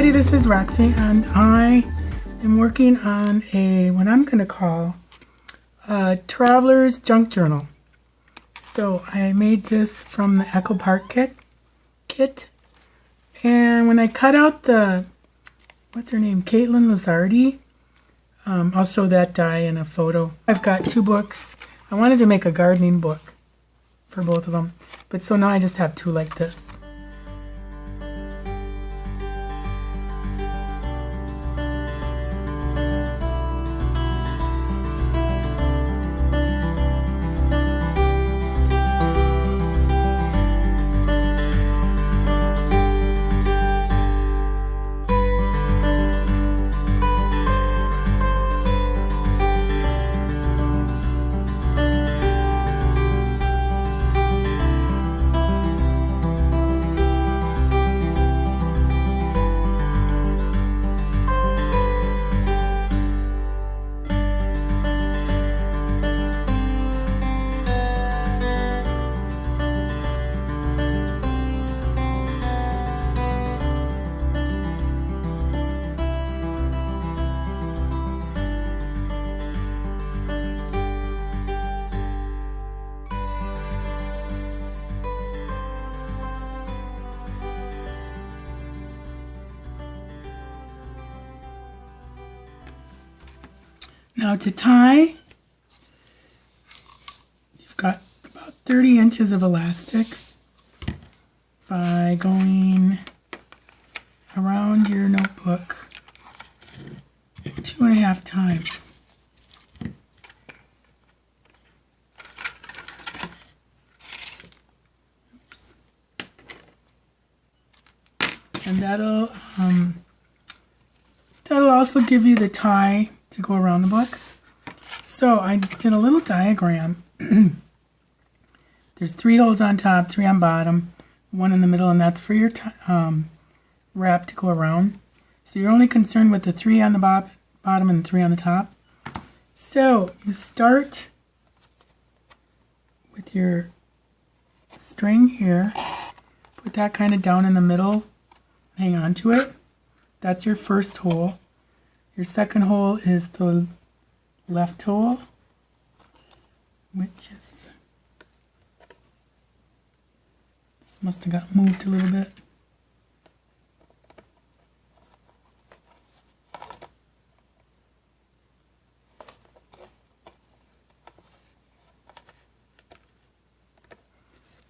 everybody, this is Roxy and I am working on what I'm going to call a traveler's junk journal. So I made this from the Echo Park kit, and when I cut out the, what's her name, Caitlin Lizardi, I'll show that die in a photo. I've got 2 books. I wanted to make a gardening book for both of them, but so now I just have 2 like this. Now to tie, you've got about 30 inches of elastic by going around your notebook 2.5 times. And that'll also give you the tie to go around the book. So I did a little diagram. There's 3 holes on top, 3 on bottom, 1 in the middle, and that's for your wrap to go around. So you're only concerned with the 3 on the bottom and the 3 on the top. So you start with your string here, put that kind of down in the middle, hang on to it. That's your first hole. Your second hole is the left hole, which is, this must have got moved a little bit.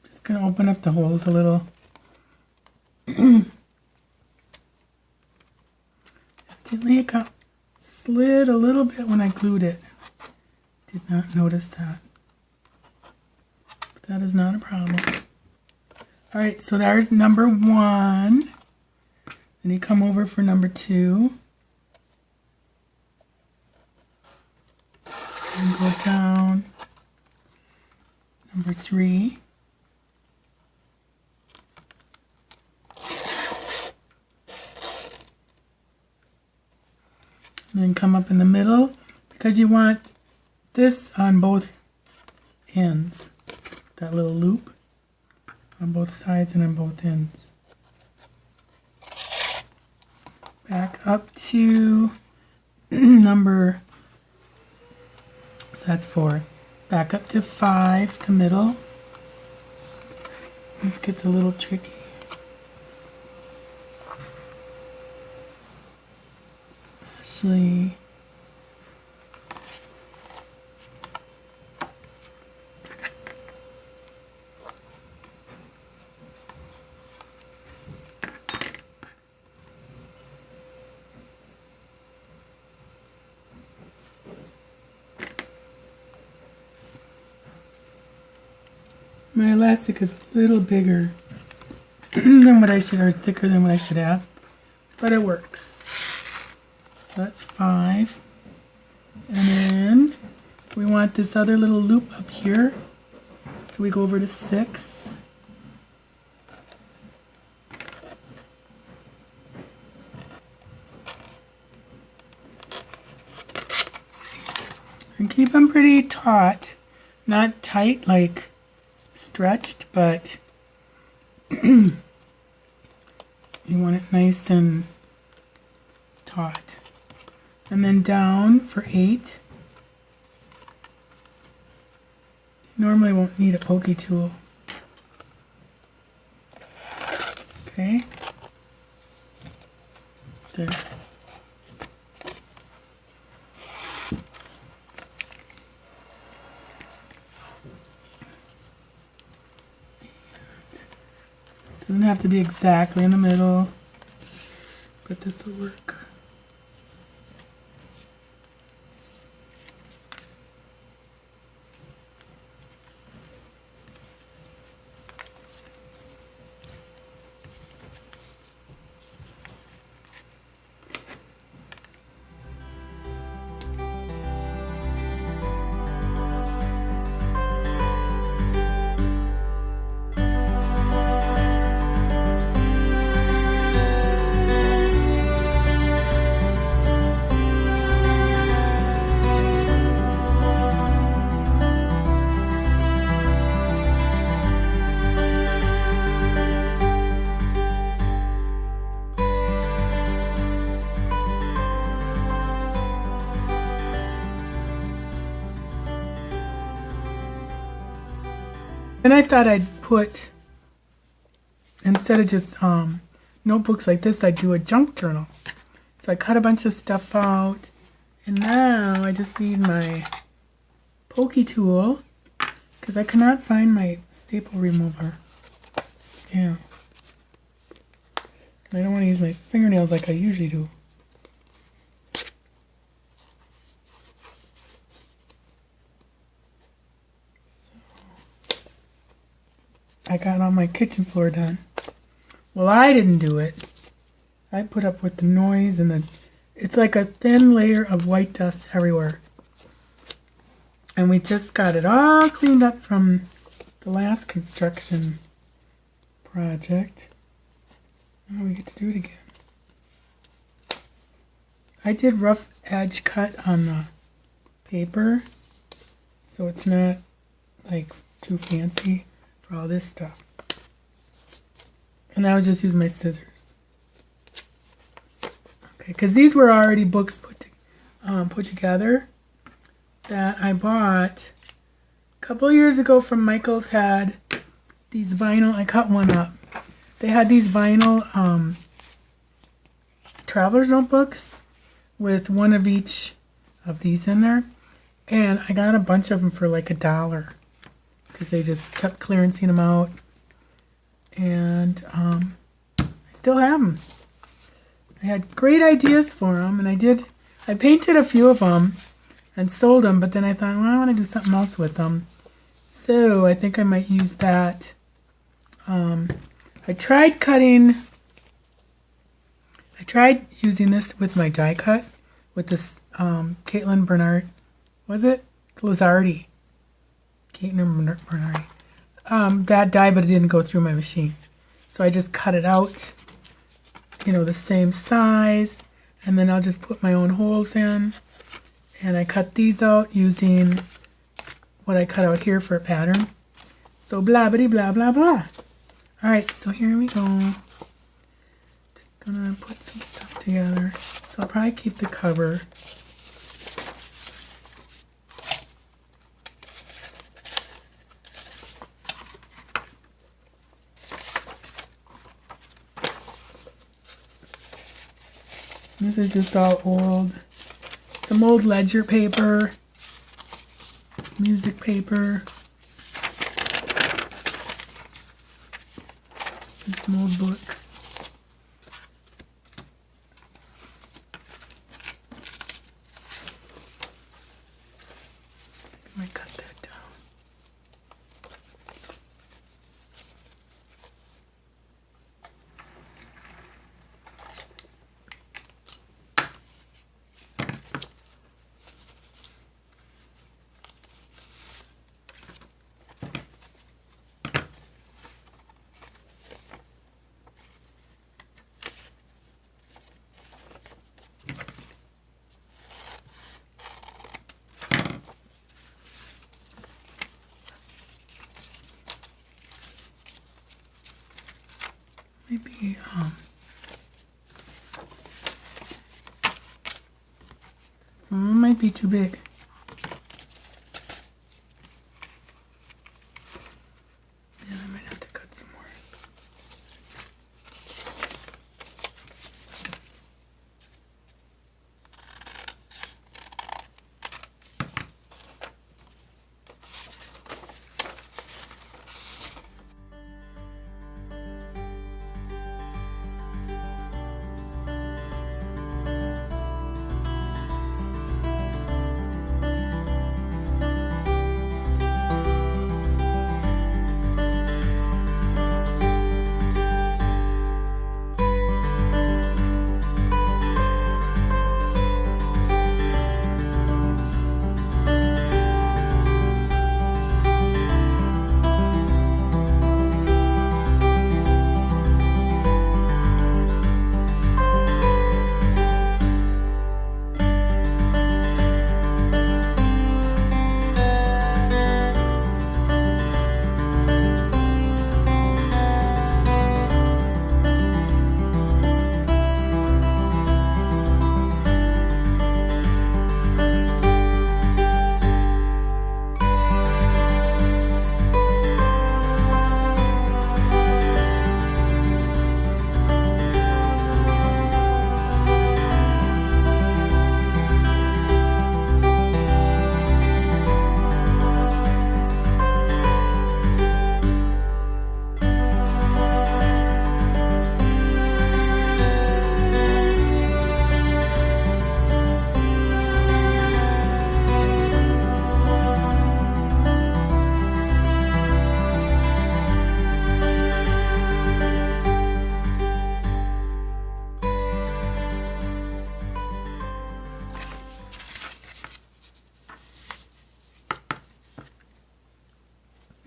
Just going to open up the holes a little. Evidently it got slid a little bit when I glued it. Did not notice that. But that is not a problem. Alright, so there's number 1. Then you come over for number 2. And go down. Number 3. And then come up in the middle, because you want this on both ends, that little loop on both sides and on both ends. Back up to number, so that's 4. Back up to 5, the middle. This gets a little tricky. Especially my elastic is a little bigger than what I should, or thicker than what I should have, but it works. So that's 5. And then we want this other little loop up here. So we go over to 6. And keep them pretty taut, not tight like stretched, but you want it nice and taut. And then down for 8. Normally won't need a pokey tool. Okay. There. Doesn't have to be exactly in the middle, but this will work. And I thought I'd put, instead of just notebooks like this, I'd do a junk journal. So I cut a bunch of stuff out, and now I just need my pokey tool, because I cannot find my staple remover stamp. I don't want to use my fingernails like I usually do. I got all my kitchen floor done. Well, I didn't do it. I put up with the noise and it's like a thin layer of white dust everywhere. And we just got it all cleaned up from the last construction project. Now we get to do it again. I did rough edge cut on the paper, so it's not like too fancy for all this stuff. And I was just using my scissors. Okay, because these were already books put together that I bought a couple years ago from Michael's. Had these vinyl, I cut one up. They had these vinyl traveler's notebooks with one of each of these in there. And I got a bunch of them for like $1. Because they just kept clearancing them out. And I still have them. I had great ideas for them, and I painted a few of them and sold them, but then I thought, well, I want to do something else with them. So I think I might use that. I tried using this with my die cut, with this Caitlin Bernard, was it? Lazardi. Caitlin Bernardi. That die, but it didn't go through my machine. So I just cut it out, the same size, and then I'll just put my own holes in. And I cut these out using what I cut out here for a pattern. So blah, blah, blah, blah, blah. All right, so here we go. Just gonna put some stuff together. So I'll probably keep the cover. This is just all old, some old ledger paper, music paper, and some old books. I might cut that down. Maybe won't be too big. And I might have to cut some more.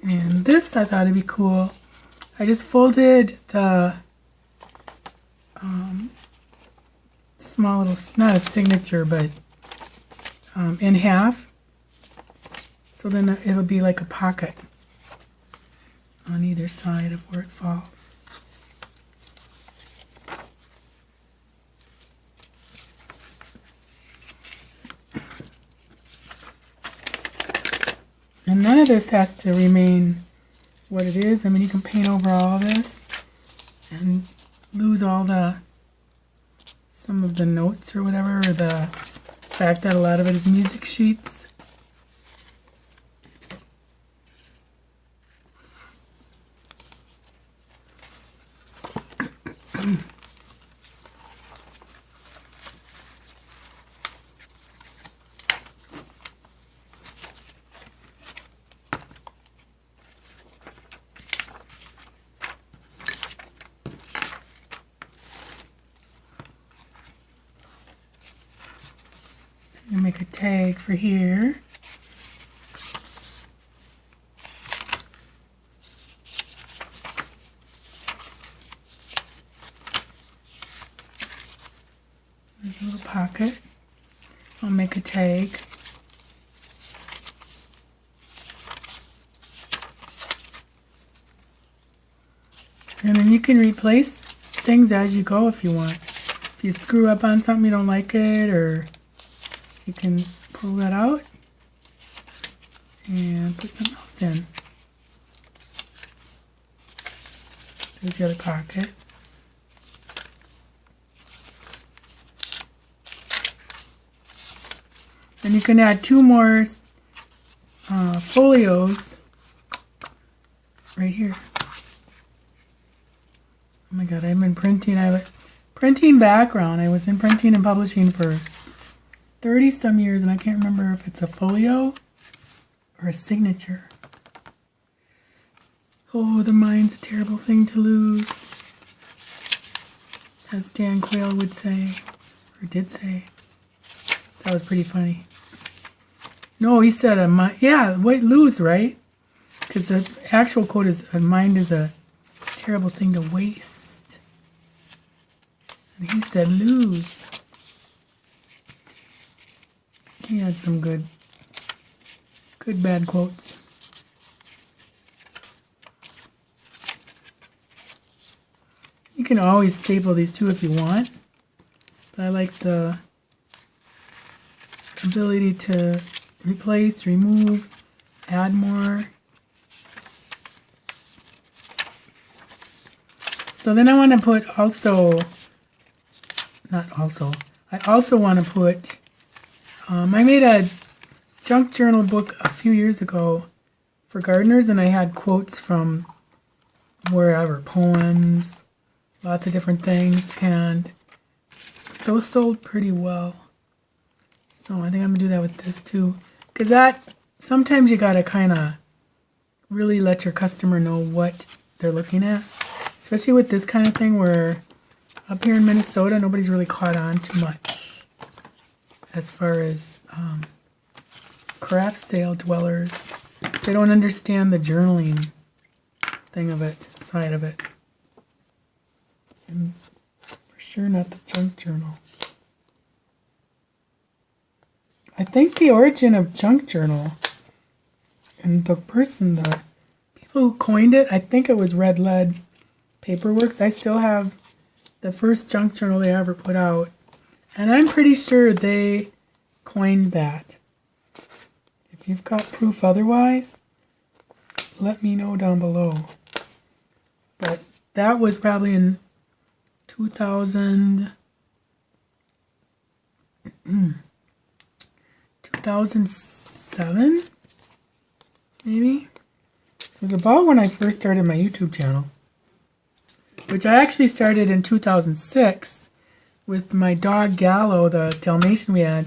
And this I thought it'd be cool. I just folded the small little, not a signature, but in half. So then it'll be like a pocket on either side of where it falls. And none of this has to remain what it is. I mean, you can paint over all this and lose all some of the notes or whatever, or the fact that a lot of it is music sheets. And make a tag for here. There's a little pocket. I'll make a tag. And then you can replace things as you go if you want. If you screw up on something, you don't like it, or you can pull that out and put something else in. There's the other pocket. And you can add 2 more folios right here. Oh my god, I've been printing. Printing background. I was in printing and publishing for 30 some years, and I can't remember if it's a folio or a signature. Oh, the mind's a terrible thing to lose, as Dan Quayle would say, or did say. That was pretty funny. No, he said a mind. Yeah, wait, lose, right? Because the actual quote is, a mind is a terrible thing to waste. And he said lose. He had some good bad quotes. You can always staple these too if you want, but I like the ability to replace, remove, add more. So then I want to put I also want to put, I made a junk journal book a few years ago for gardeners, and I had quotes from wherever, poems, lots of different things, and those sold pretty well. So I think I'm going to do that with this too. Because that, sometimes you got to kind of really let your customer know what they're looking at. Especially with this kind of thing where up here in Minnesota, nobody's really caught on too much as far as craft sale dwellers. They don't understand the journaling thing of it, side of it. And for sure not the junk journal. I think the origin of junk journal and the people who coined it, I think it was Red Lead Paperworks. I still have the first junk journal they ever put out, and I'm pretty sure they coined that. If you've got proof otherwise, let me know down below. But that was probably in 2007, maybe? It was about when I first started my YouTube channel, which I actually started in 2006 with my dog Gallo, the Dalmatian we had.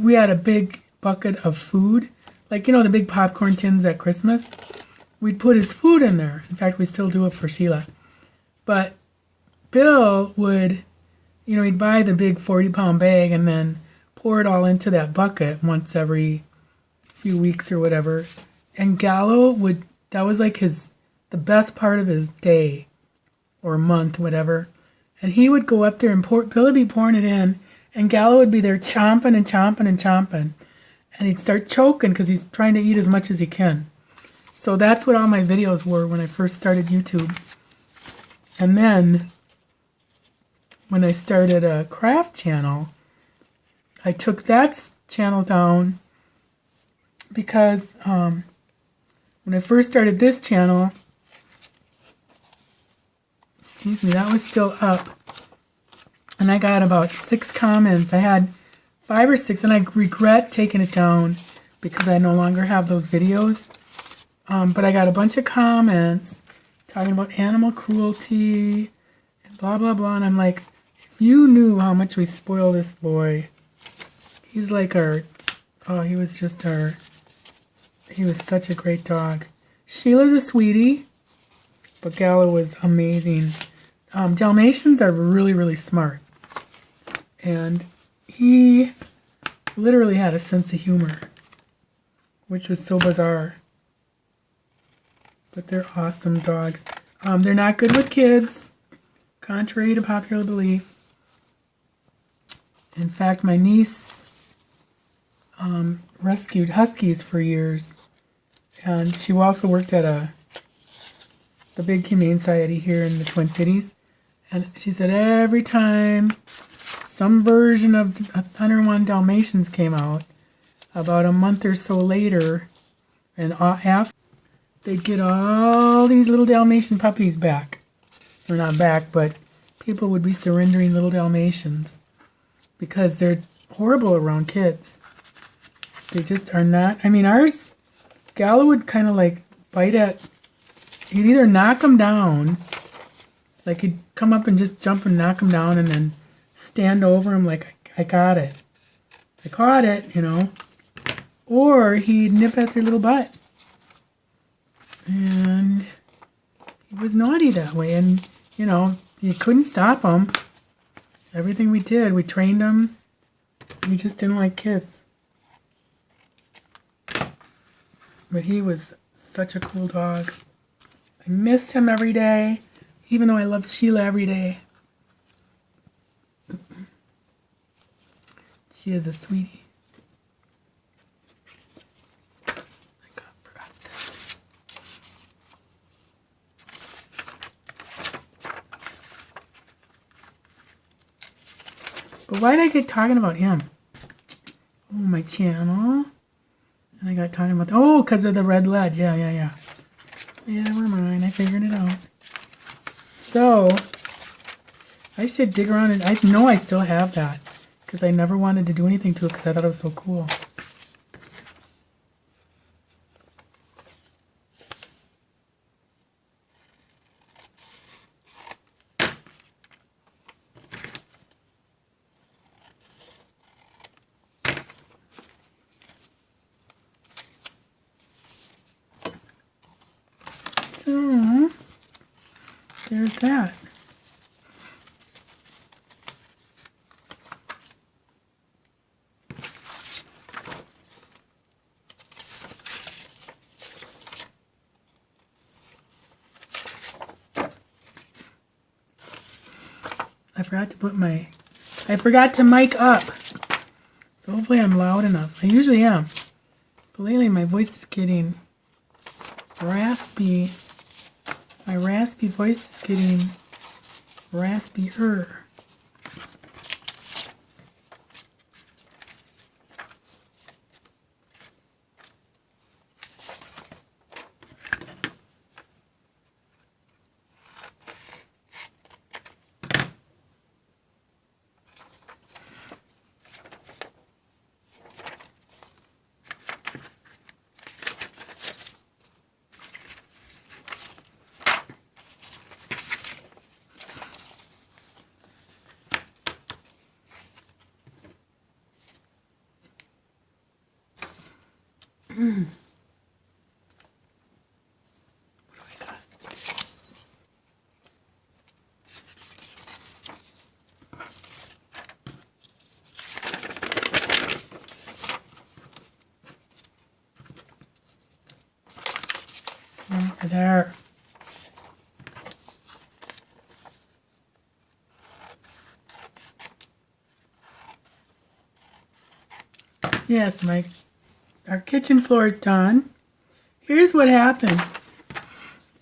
We had a big bucket of food, like, you know, the big popcorn tins at Christmas. We'd put his food in there. In fact, we still do it for Sheila. But Bill would, you know, he'd buy the big 40-pound bag and then pour it all into that bucket once every few weeks or whatever. And Gallo would, that was like the best part of his day or month, whatever. And he would go up there and Bill would be pouring it in, and Gallo would be there chomping and chomping and chomping. And he'd start choking because he's trying to eat as much as he can. So that's what all my videos were when I first started YouTube. And then when I started a craft channel, I took that channel down because when I first started this channel, that was still up. And I got about 6 comments. I had 5 or 6, and I regret taking it down because I no longer have those videos. But I got a bunch of comments talking about animal cruelty and blah, blah, blah. And I'm like, if you knew how much we spoil this boy. He's like he was such a great dog. Sheila's a sweetie, but Gallo was amazing. Dalmatians are really, really smart. And he literally had a sense of humor, which was so bizarre. But they're awesome dogs. They're not good with kids, contrary to popular belief. In fact, my niece rescued huskies for years. And she also worked at the big humane society here in the Twin Cities. And she said every time some version of 101 Dalmatians came out, about a month or so later, and after, they'd get all these little Dalmatian puppies back. Or not back, but people would be surrendering little Dalmatians because they're horrible around kids. They just are not. I mean, ours, Gallo would kind of like bite at, he'd either knock them down, like he'd come up and just jump and knock them down and then stand over him like, I got it. I caught it, you know. Or he'd nip at their little butt. And he was naughty that way. And, you know, you couldn't stop him. Everything we did, we trained him. We just didn't like kids. But he was such a cool dog. I missed him every day, even though I loved Sheila every day. She is a sweetie. I forgot this. But why did I get talking about him? my channel. And I got talking about, oh, because of the red lead. Yeah. Never mind, I figured it out. So, I should dig around, and I know I still have that. Because I never wanted to do anything to it because I thought it was so cool. So, there's that. I forgot to mic up. So hopefully I'm loud enough. I usually am. But lately my voice is getting raspy. My raspy voice is getting raspier. What do I got? Over there. Yes, our kitchen floor is done. Here's what happened.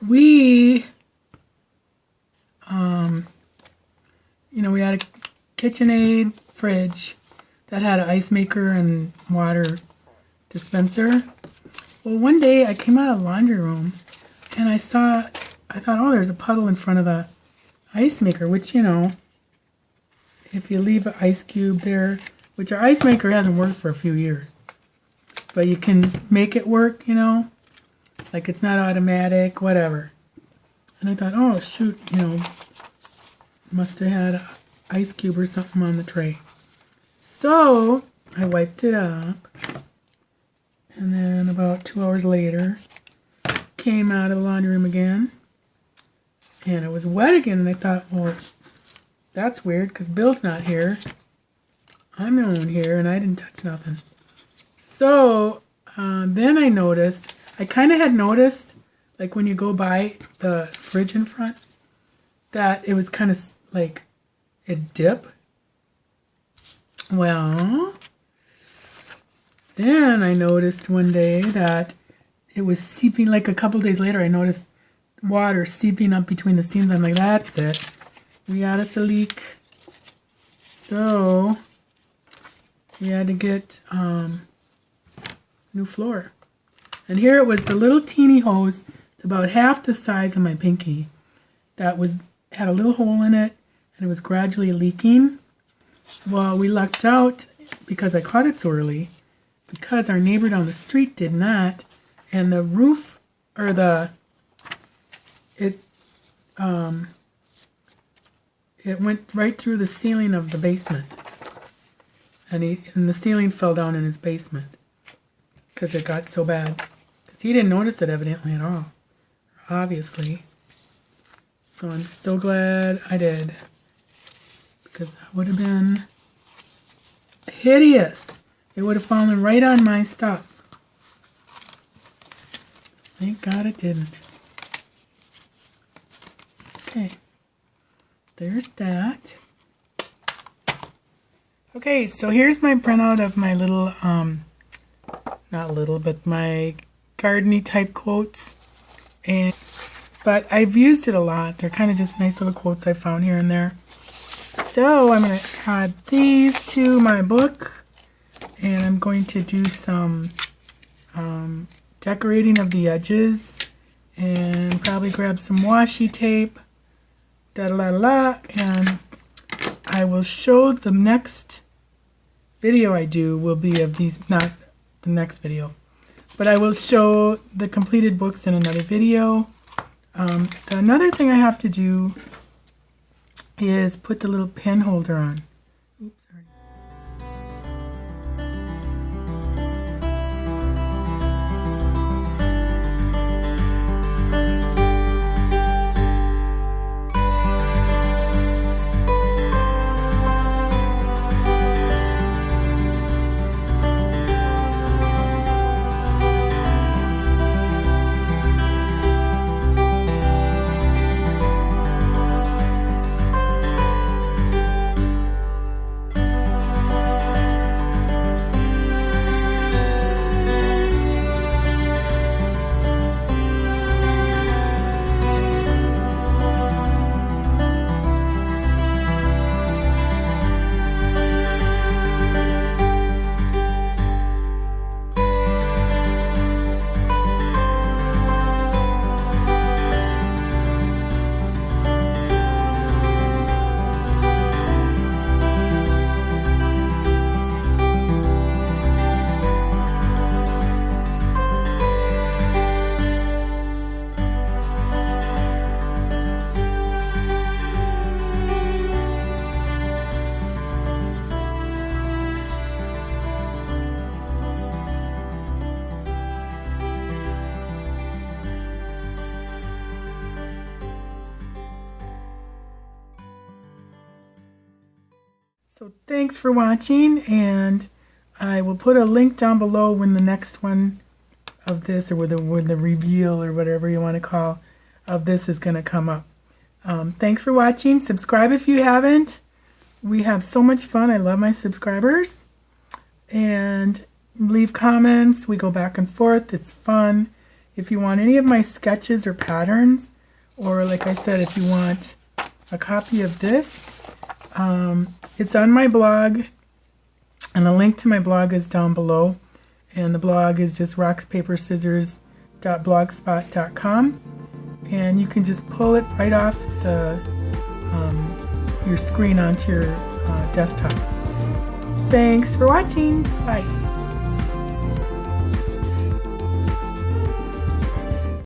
We had a KitchenAid fridge that had an ice maker and water dispenser. Well, one day I came out of the laundry room and I thought, oh, there's a puddle in front of the ice maker, which, if you leave an ice cube there, which our ice maker hasn't worked for a few years. But you can make it work, like it's not automatic, whatever. And I thought, oh, shoot, must have had an ice cube or something on the tray. So I wiped it up. And then about 2 hours later, came out of the laundry room again. And it was wet again. And I thought, well, that's weird because Bill's not here. I'm the only one here and I didn't touch nothing. So then I noticed, I kind of had noticed, like when you go by the fridge in front, that it was kind of like a dip. Well, then I noticed one day that it was seeping, like a couple days later, I noticed water seeping up between the seams. I'm like, that's it. We got us a leak. So we had to get new floor. And here it was, the little teeny hose. It's about half the size of my pinky. That had a little hole in it, and it was gradually leaking. Well, we lucked out because I caught it so early, because our neighbor down the street did not, and the roof, or it went right through the ceiling of the basement. And the ceiling fell down in his basement because it got so bad. Because he didn't notice it evidently at all, obviously. So I'm so glad I did, because that would have been hideous. It would have fallen right on my stuff. Thank God it didn't. Okay, there's that. Okay, so here's my printout of my little, not little, but my garden-y type quotes. But I've used it a lot. They're kind of just nice little quotes I found here and there. So I'm going to add these to my book. and I'm going to do some decorating of the edges and probably grab some washi tape, and I will show the next video I do will be of these, not the next video, but I will show the completed books in another video. Another thing I have to do is put the little pen holder on. Oops, sorry. So thanks for watching, and I will put a link down below when the next one of this, or when the reveal, or whatever you want to call, of this is going to come up. Thanks for watching. Subscribe if you haven't. We have so much fun. I love my subscribers. And leave comments. We go back and forth. It's fun. If you want any of my sketches or patterns, or like I said, if you want a copy of this, it's on my blog, and the link to my blog is down below, and the blog is just rockspaperscissors.blogspot.com, and you can just pull it right off the your screen onto your desktop. Thanks for watching. Bye.